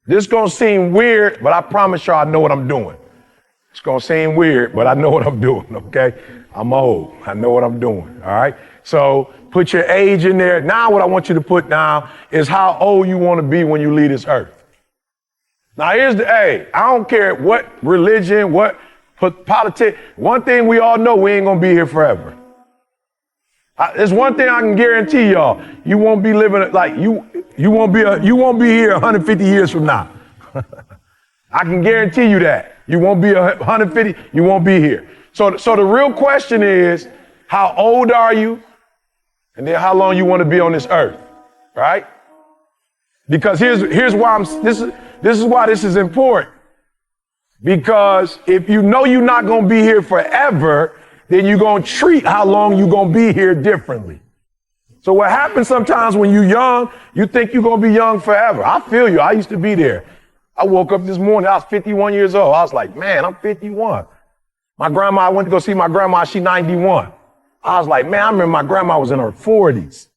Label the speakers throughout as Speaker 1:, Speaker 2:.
Speaker 1: This gonna seem weird, but I promise y'all I know what I'm doing. It's gonna seem weird, but I know what I'm doing, okay? I'm old, I know what I'm doing, all right? So put your age in there. Now what I want you to put down is how old you wanna be when you leave this earth. Now here's I don't care what religion, what politics, one thing we all know, we ain't gonna be here forever. There's one thing I can guarantee y'all, you won't be living like you won't be here 150 years from now. I can guarantee you that. You won't be 150, you won't be here. So the real question is, how old are you? And then how long you want to be on this earth, right? Because here's why this is why this is important. Because if you know you're not going to be here forever, then you're going to treat how long you're going to be here differently. So what happens sometimes when you're young, you think you're going to be young forever. I feel you. I used to be there. I woke up this morning, I was 51 years old. I was like, man, I'm 51. My grandma, I went to go see my grandma, she's 91. I was like, man, I remember my grandma was in her 40s.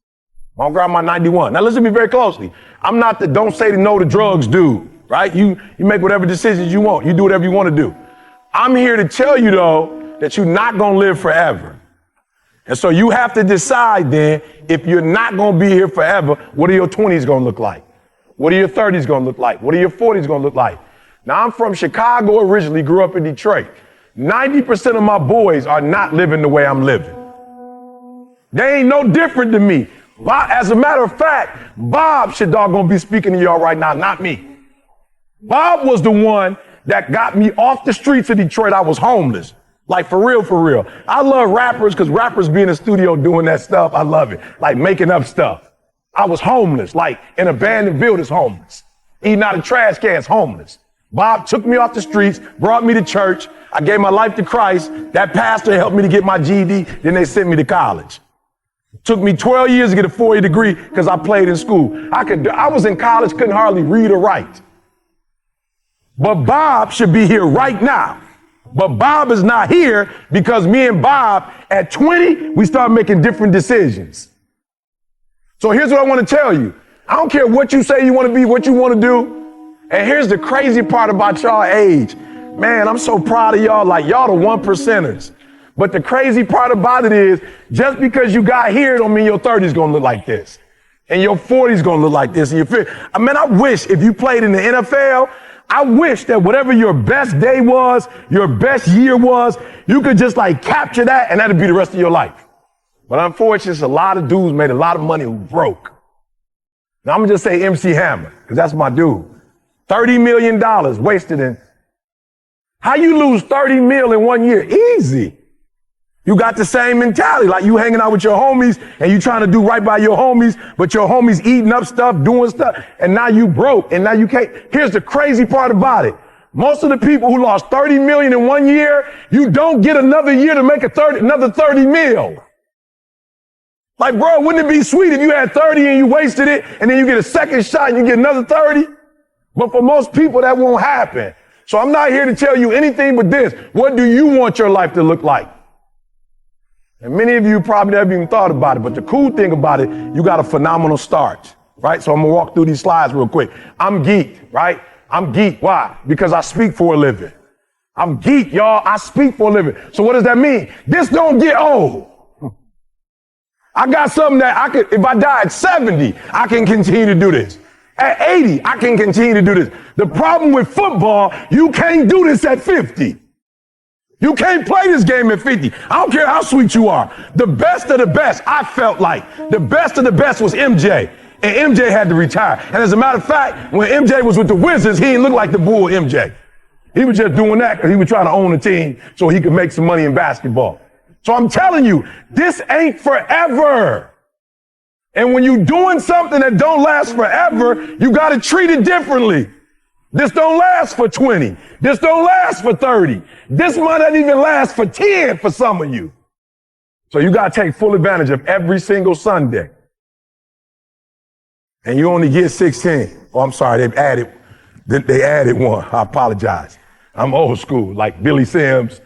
Speaker 1: My grandma 91. Now listen to me very closely. I'm not the don't say no to drugs dude, right? You make whatever decisions you want. You do whatever you want to do. I'm here to tell you though, that you're not going to live forever. And so you have to decide then, if you're not going to be here forever, what are your 20s going to look like? What are your 30s going to look like? What are your 40s going to look like? Now I'm from Chicago originally, grew up in Detroit. 90% of my boys are not living the way I'm living. They ain't no different than me. As a matter of fact, Bob should doggone be speaking to y'all right now, not me. Bob was the one that got me off the streets of Detroit. I was homeless. Like for real, for real. I love rappers because rappers be in the studio doing that stuff. I love it. Like making up stuff. I was homeless, like in abandoned buildings homeless. Eating out of trash cans homeless. Bob took me off the streets, brought me to church. I gave my life to Christ. That pastor helped me to get my GED. Then they sent me to college. Took me 12 years to get a 4-year degree because I played in school. I was in college, couldn't hardly read or write. But Bob should be here right now. But Bob is not here because me and Bob at 20, we started making different decisions. So here's what I want to tell you. I don't care what you say you want to be, what you want to do. And here's the crazy part about y'all age. Man, I'm so proud of y'all. Like y'all the 1%ers. But the crazy part about it is just because you got here don't mean your 30s going to look like this. And your 40s going to look like this. And your 50s. I mean, I wish if you played in the NFL, I wish that whatever your best day was, your best year was, you could just like capture that and that'd be the rest of your life. But unfortunately, a lot of dudes made a lot of money who broke. Now I'm gonna just say MC Hammer, because that's my dude. $30 million wasted in. How you lose 30 mil in 1 year? Easy. You got the same mentality, like you hanging out with your homies and you trying to do right by your homies, but your homies eating up stuff, doing stuff, and now you broke and now you can't. Here's the crazy part about it. Most of the people who lost 30 million in 1 year, you don't get another year to make another 30 mil. Like, bro, wouldn't it be sweet if you had 30 and you wasted it and then you get a second shot and you get another 30? But for most people, that won't happen. So I'm not here to tell you anything but this. What do you want your life to look like? And many of you probably never even thought about it, but the cool thing about it, you got a phenomenal start, right? So I'm gonna walk through these slides real quick. I'm geeked, right? I'm geeked. Why? Because I speak for a living. I'm geeked, y'all. I speak for a living. So what does that mean? This don't get old. I got something that I could, if I die at 70, I can continue to do this. At 80, I can continue to do this. The problem with football, you can't do this at 50. You can't play this game at 50. I don't care how sweet you are. The best of the best, I felt like, the best of the best was MJ. And MJ had to retire. And as a matter of fact, when MJ was with the Wizards, he didn't look like the bull MJ. He was just doing that because he was trying to own a team so he could make some money in basketball. So I'm telling you, this ain't forever. And when you're doing something that don't last forever, you got to treat it differently. This don't last for 20. This don't last for 30. This might not even last for 10 for some of you. So you got to take full advantage of every single Sunday. And you only get 16. Oh, I'm sorry, they added one. I apologize. I'm old school, like Billy Sims.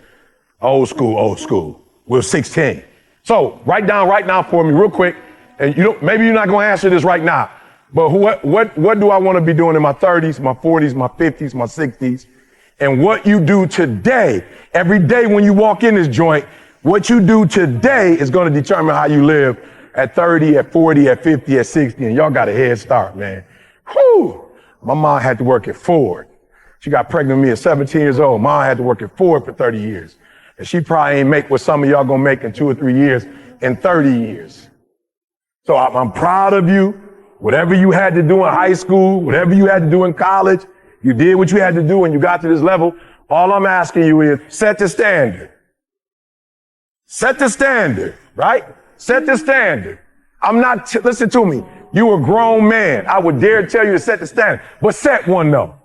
Speaker 1: Old school. We're 16. So write down right now for me real quick. And maybe you're not going to answer this right now. But what do I want to be doing in my 30s, my 40s, my 50s, my 60s? And what you do today, every day when you walk in this joint, what you do today is going to determine how you live at 30, at 40, at 50, at 60. And y'all got a head start, man. Whew. My mom had to work at Ford. She got pregnant with me at 17 years old. Mom had to work at Ford for 30 years. And she probably ain't make what some of y'all gonna make in 2 or 3 years in 30 years. So I'm proud of you. Whatever you had to do in high school, whatever you had to do in college, you did what you had to do and you got to this level. All I'm asking you is set the standard. Set the standard, right? Set the standard. Listen to me. You a grown man. I would dare tell you to set the standard, but set one though.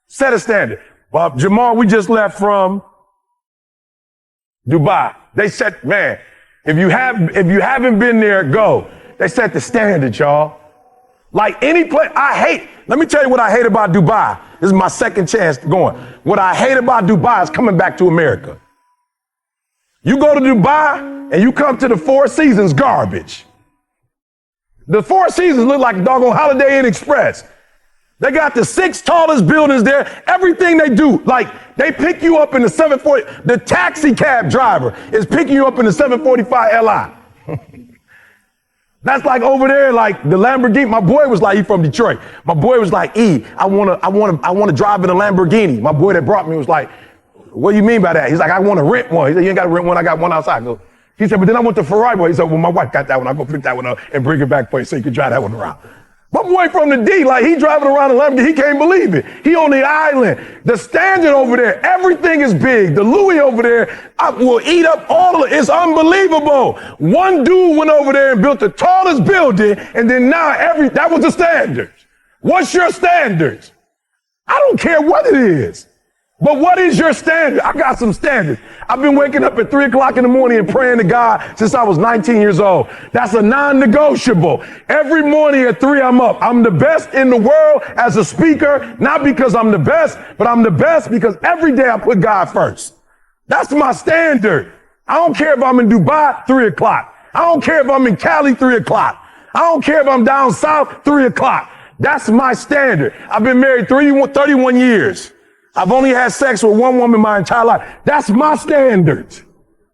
Speaker 1: Set a standard. Well, Jamal, we just left from Dubai. They set, man, if you haven't been there, go. They set the standard, y'all. Like any place, let me tell you what I hate about Dubai. This is my second chance going. What I hate about Dubai is coming back to America. You go to Dubai and you come to the Four Seasons garbage. The Four Seasons look like a doggone Holiday Inn Express. They got the 6 tallest buildings there. Everything they do, like they pick you up in the 740. The taxi cab driver is picking you up in the 745 Li. That's like over there, like the Lamborghini. My boy was like, he from Detroit. My boy was like, I want to drive in a Lamborghini. My boy that brought me was like, what do you mean by that? He's like, I want to rent one. He said, you ain't got to rent one. I got one outside. He said, but then I want the Ferrari one. He said, well, my wife got that one. I'll go pick that one up and bring it back for you so you can drive that one around. My boy from the D, like he driving around in Lamborghini, he can't believe it. He on the island. The standard over there, everything is big. The Louis over there will eat up all of it. It's unbelievable. One dude went over there and built the tallest building, and then now that was the standard. What's your standards? I don't care what it is. But what is your standard? I got some standards. I've been waking up at 3 o'clock in the morning and praying to God since I was 19 years old. That's a non-negotiable. Every morning at 3, I'm up. I'm the best in the world as a speaker, not because I'm the best, but I'm the best because every day I put God first. That's my standard. I don't care if I'm in Dubai, 3 o'clock. I don't care if I'm in Cali, 3 o'clock. I don't care if I'm down south, 3 o'clock. That's my standard. I've been married 31 years. I've only had sex with one woman my entire life. That's my standards.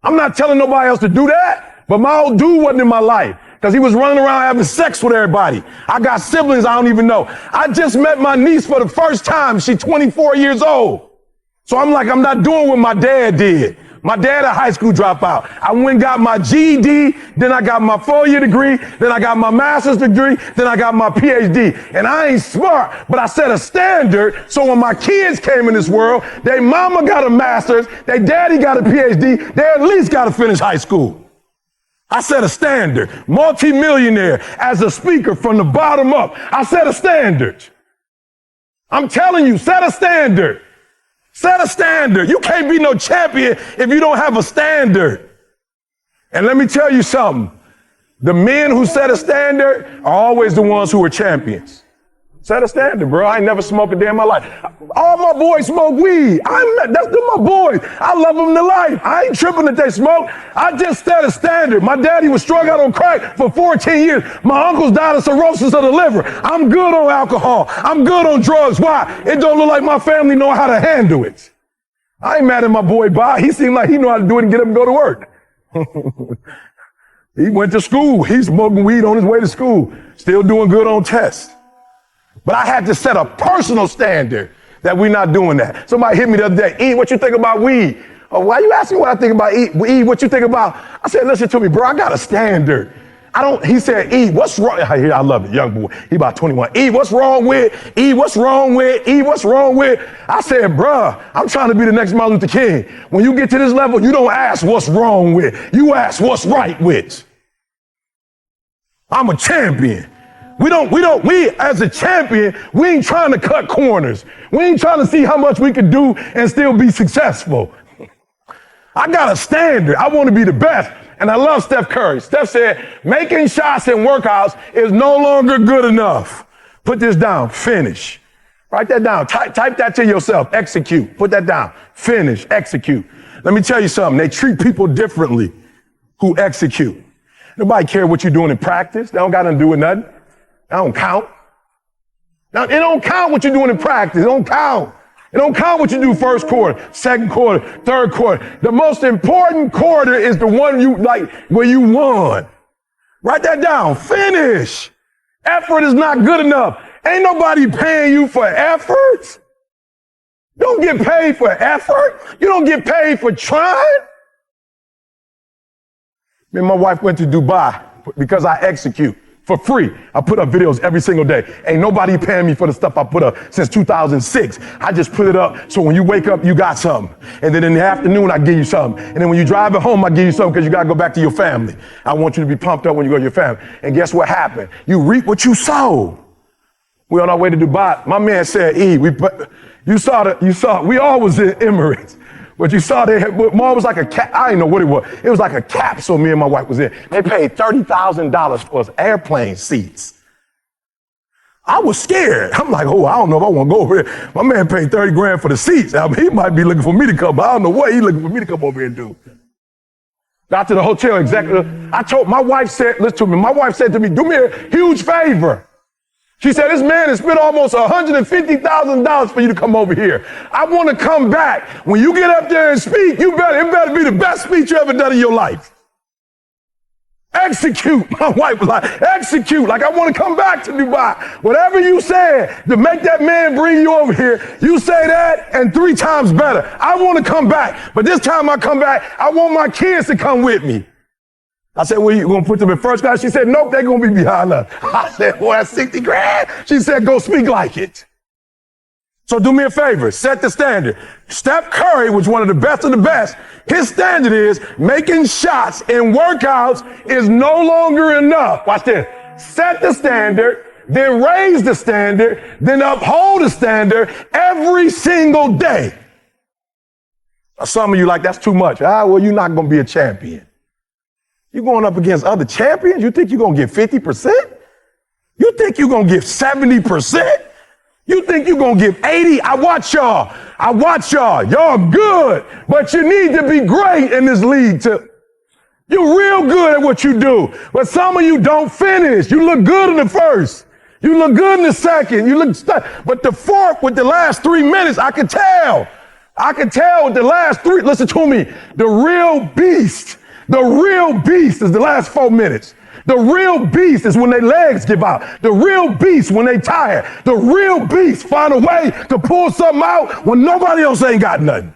Speaker 1: I'm not telling nobody else to do that, but my old dude wasn't in my life because he was running around having sex with everybody. I got siblings I don't even know. I just met my niece for the first time. She's 24 years old. So I'm like, I'm not doing what my dad did. My dad a high school dropout. I went and got my GED, then I got my 4-year degree, then I got my master's degree, then I got my PhD. And I ain't smart, but I set a standard so when my kids came in this world, their mama got a master's, their daddy got a PhD, they at least got to finish high school. I set a standard. Multi-millionaire as a speaker from the bottom up. I set a standard. I'm telling you, set a standard. Set a standard. You can't be no champion if you don't have a standard. And let me tell you something. The men who set a standard are always the ones who are champions. Set a standard, bro. I ain't never smoked a day in my life. All my boys smoke weed. That's my boys. I love them to life. I ain't tripping that they smoke. I just set a standard. My daddy was strung out on crack for 14 years. My uncles died of cirrhosis of the liver. I'm good on alcohol. I'm good on drugs. Why? It don't look like my family know how to handle it. I ain't mad at my boy Bob. He seemed like he know how to do it and get up and go to work. He went to school. He's smoking weed on his way to school. Still doing good on tests. But I had to set a personal standard that we're not doing that. Somebody hit me the other day. E, what you think about weed? Oh, why you asking what I think about E, what you think about? I said, listen to me, bro. I got a standard. He said, E, what's wrong? I love it, young boy. He about 21. E, what's wrong with? E, what's wrong with? E, what's wrong with? I said, bruh, I'm trying to be the next Martin Luther King. When you get to this level, you don't ask what's wrong with. You ask what's right with. I'm a champion. We as a champion, we ain't trying to cut corners. We ain't trying to see how much we can do and still be successful. I got a standard. I want to be the best. And I love Steph Curry. Steph said, making shots in workouts is no longer good enough. Put this down. Finish. Write that down. Type that to yourself. Execute. Put that down. Finish. Execute. Let me tell you something. They treat people differently who execute. Nobody care what you're doing in practice. They don't got nothing to do with nothing. That don't count. Now, it don't count what you're doing in practice. It don't count. It don't count what you do first quarter, second quarter, third quarter. The most important quarter is the one you like where you won. Write that down. Finish. Effort is not good enough. Ain't nobody paying you for effort. You don't get paid for effort. You don't get paid for trying. Me and my wife went to Dubai because I execute for free. I put up videos every single day. Ain't nobody paying me for the stuff I put up since 2006. I just put it up so when you wake up, you got something. And then in the afternoon, I give you something. And then when you drive it home, I give you something because you got to go back to your family. I want you to be pumped up when you go to your family. And guess what happened? You reap what you sow. We're on our way to Dubai. My man said, we all was in Emirates. But you saw more was like a cap. I didn't know what it was. It was like a capsule me and my wife was in. They paid $30,000 for us airplane seats. I was scared. I'm like, I don't know if I want to go over here. My man paid 30 grand for the seats. I mean, he might be looking for me to come, but I don't know what he's looking for me to come over here and do. Got to the hotel executive. My wife said to me, do me a huge favor. She said, this man has spent almost $150,000 for you to come over here. I want to come back. When you get up there and speak, it better be the best speech you ever done in your life. Execute. My wife was like, execute. Like, I want to come back to Dubai. Whatever you said to make that man bring you over here, you say that and 3 times better. I want to come back. But this time I come back, I want my kids to come with me. I said, well, you going to put them in first class? She said, nope, they're going to be behind us. I said, well, that's 60 grand. She said, go speak like it. So do me a favor, set the standard. Steph Curry was one of the best of the best. His standard is making shots in workouts is no longer enough. Watch this. Set the standard, then raise the standard, then uphold the standard every single day. Some of you like, that's too much. Well, you're not going to be a champion. You're going up against other champions? You think you're going to get 50%? You think you're going to give 70%? You think you're going to give 80? I watch y'all. Y'all good, but you need to be great in this league too. You're real good at what you do, but some of you don't finish. You look good in the first. You look good in the second. But the fourth with the last 3 minutes, I can tell with the last 3. Listen to me. The real beast is the last 4 minutes. The real beast is when their legs give out. The real beast when they tired. The real beast find a way to pull something out when nobody else ain't got nothing.